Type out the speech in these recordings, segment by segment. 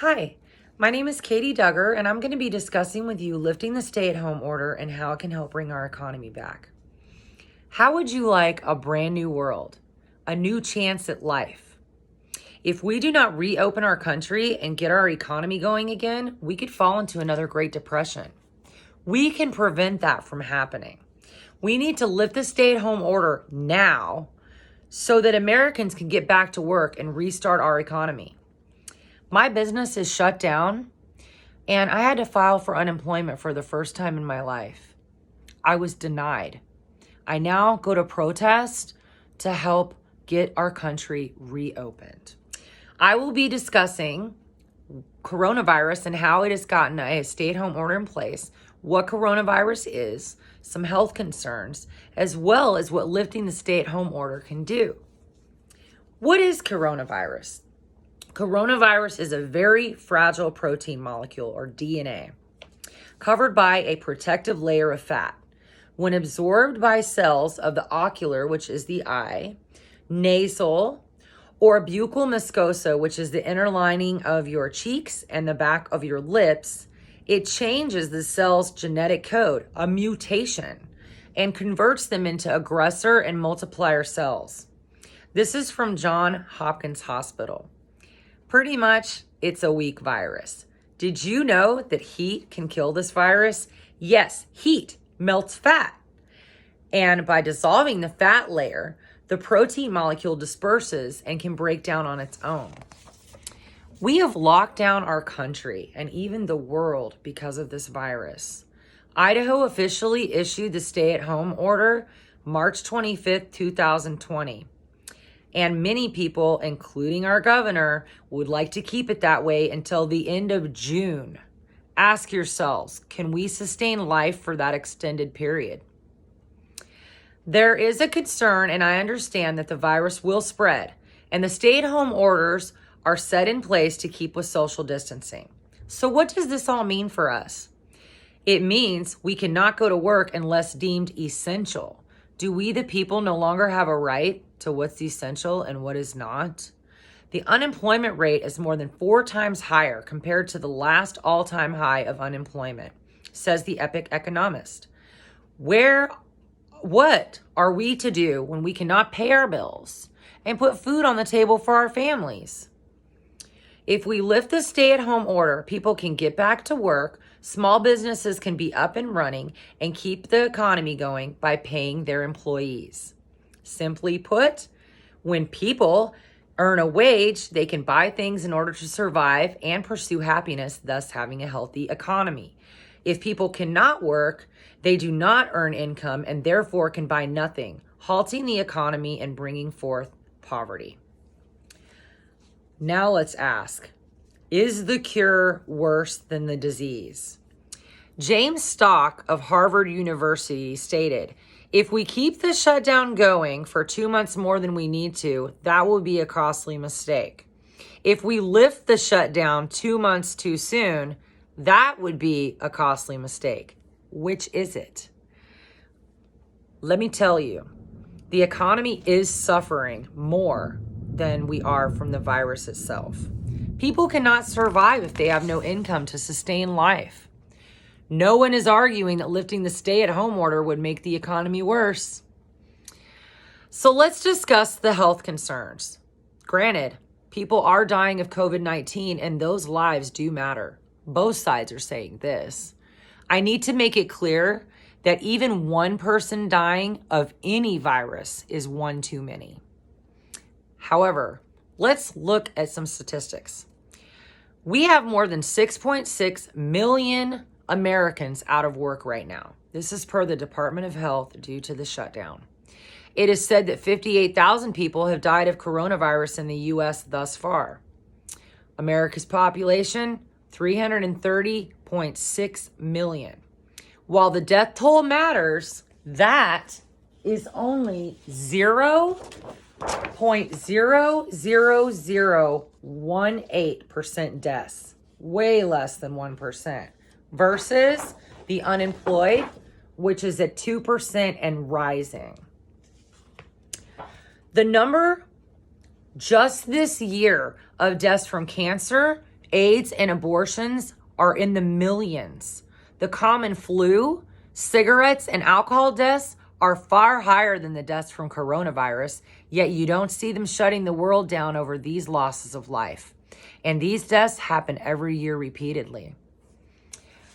Hi, my name is Katie Duggar, and I'm going to be discussing with you lifting the stay-at-home order and how it can help bring our economy back. How would you like a brand new world, a new chance at life? If we do not reopen our country and get our economy going again, we could fall into another Great Depression. We can prevent that from happening. We need to lift the stay-at-home order now so that Americans can get back to work and restart our economy. My business is shut down, and I had to file for unemployment for the first time in my life. I was denied. I now go to protest to help get our country reopened. I will be discussing coronavirus and how it has gotten a stay-at-home order in place, what coronavirus is, some health concerns, as well as what lifting the stay-at-home order can do. What is coronavirus? Coronavirus is a very fragile protein molecule, or DNA, covered by a protective layer of fat. When absorbed by cells of the ocular, which is the eye, nasal, or buccal mucosa, which is the inner lining of your cheeks and the back of your lips, it changes the cell's genetic code, a mutation, and converts them into aggressor and multiplier cells. This is from Johns Hopkins Hospital. Pretty much, it's a weak virus. Did you know that heat can kill this virus? Yes, heat melts fat. And by dissolving the fat layer, the protein molecule disperses and can break down on its own. We have locked down our country and even the world because of this virus. Idaho officially issued the stay-at-home order March 25th, 2020. And many people, including our governor, would like to keep it that way until the end of June. Ask yourselves, can we sustain life for that extended period? There is a concern, and I understand that the virus will spread, and the stay-at-home orders are set in place to keep with social distancing. So what does this all mean for us? It means we cannot go to work unless deemed essential. Do we, the people, no longer have a right to what's essential and what is not? The unemployment rate is more than 4 times higher compared to the last all-time high of unemployment, says the Epic Economist. What are we to do when we cannot pay our bills and put food on the table for our families? If we lift the stay-at-home order, people can get back to work, small businesses can be up and running, and keep the economy going by paying their employees. Simply put, when people earn a wage, they can buy things in order to survive and pursue happiness, thus having a healthy economy. If people cannot work, they do not earn income and therefore can buy nothing, halting the economy and bringing forth poverty. Now let's ask, is the cure worse than the disease? James Stock of Harvard University stated, if we keep the shutdown going for 2 months more than we need to, that will be a costly mistake. If we lift the shutdown 2 months too soon, that would be a costly mistake. Which is it? Let me tell you, the economy is suffering more than we are from the virus itself. People cannot survive if they have no income to sustain life. No one is arguing that lifting the stay-at-home order would make the economy worse. So let's discuss the health concerns. Granted, people are dying of COVID-19 and those lives do matter. Both sides are saying this. I need to make it clear that even one person dying of any virus is one too many. However, let's look at some statistics. We have more than 6.6 million Americans out of work right now. This is per the Department of Health due to the shutdown. It is said that 58,000 people have died of coronavirus in the U.S. thus far. America's population, 330.6 million. While the death toll matters, that is only 0.00018% deaths, way less than 1%, versus the unemployed, which is at 2% and rising. The number just this year of deaths from cancer AIDS and abortions are in the millions. The common flu, cigarettes, and alcohol deaths are far higher than the deaths from coronavirus, yet you don't see them shutting the world down over these losses of life. And these deaths happen every year repeatedly.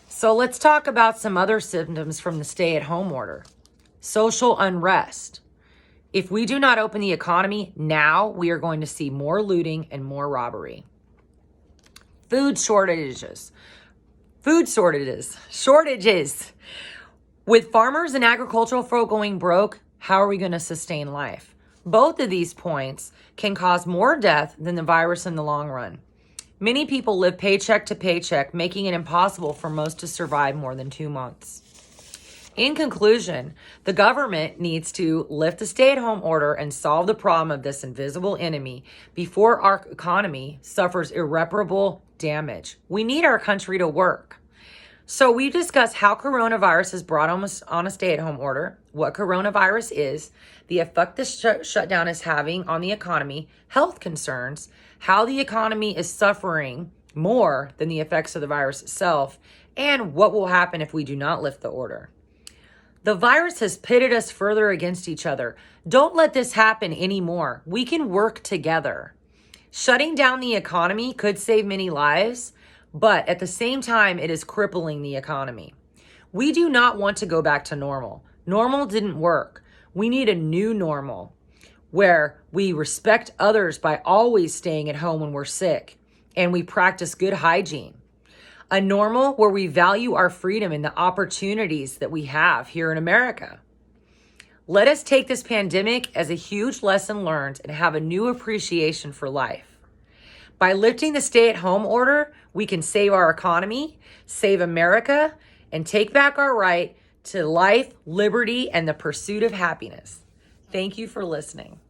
So let's talk about some other symptoms from the stay-at-home order. Social unrest. If we do not open the economy now, we are going to see more looting and more robbery. Food shortages. With farmers and agricultural folk going broke, how are we going to sustain life? Both of these points can cause more death than the virus in the long run. Many people live paycheck to paycheck, making it impossible for most to survive more than 2 months. In conclusion, the government needs to lift the stay-at-home order and solve the problem of this invisible enemy before our economy suffers irreparable damage. We need our country to work. So we discussed how coronavirus has brought us on a stay-at-home order, what coronavirus is, the effect the shutdown is having on the economy, health concerns, how the economy is suffering more than the effects of the virus itself, and what will happen if we do not lift the order. The virus has pitted us further against each other. Don't let this happen anymore. We can work together. Shutting down the economy could save many lives, but at the same time, it is crippling the economy. We do not want to go back to normal. Normal didn't work. We need a new normal where we respect others by always staying at home when we're sick and we practice good hygiene. A normal where we value our freedom and the opportunities that we have here in America. Let us take this pandemic as a huge lesson learned and have a new appreciation for life. By lifting the stay-at-home order, we can save our economy, save America, and take back our right to life, liberty, and the pursuit of happiness. Thank you for listening.